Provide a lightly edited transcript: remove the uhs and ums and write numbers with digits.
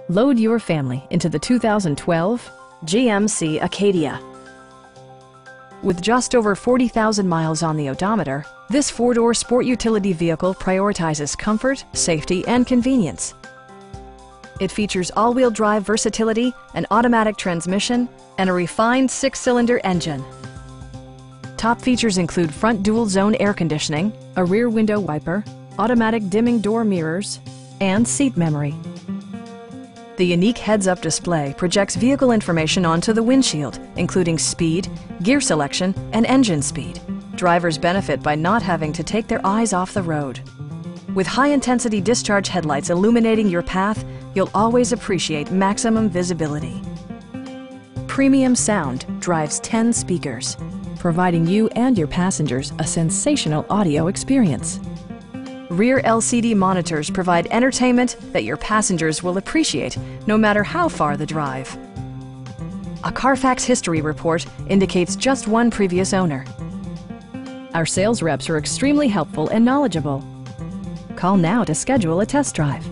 Load your family into the 2012 GMC Acadia. With just over 40,000 miles on the odometer, this four-door sport utility vehicle prioritizes comfort, safety, and convenience. It features all-wheel drive versatility, an automatic transmission, and a refined six-cylinder engine. Top features include front dual-zone air conditioning, a rear window wiper, automatic dimming door mirrors, and seat memory. The unique heads-up display projects vehicle information onto the windshield, including speed, gear selection, and engine speed. Drivers benefit by not having to take their eyes off the road. With high-intensity discharge headlights illuminating your path, you'll always appreciate maximum visibility. Premium sound drives 10 speakers, providing you and your passengers a sensational audio experience. Rear LCD monitors provide entertainment that your passengers will appreciate no matter how far the drive. A Carfax history report indicates just one previous owner. Our sales reps are extremely helpful and knowledgeable. Call now to schedule a test drive.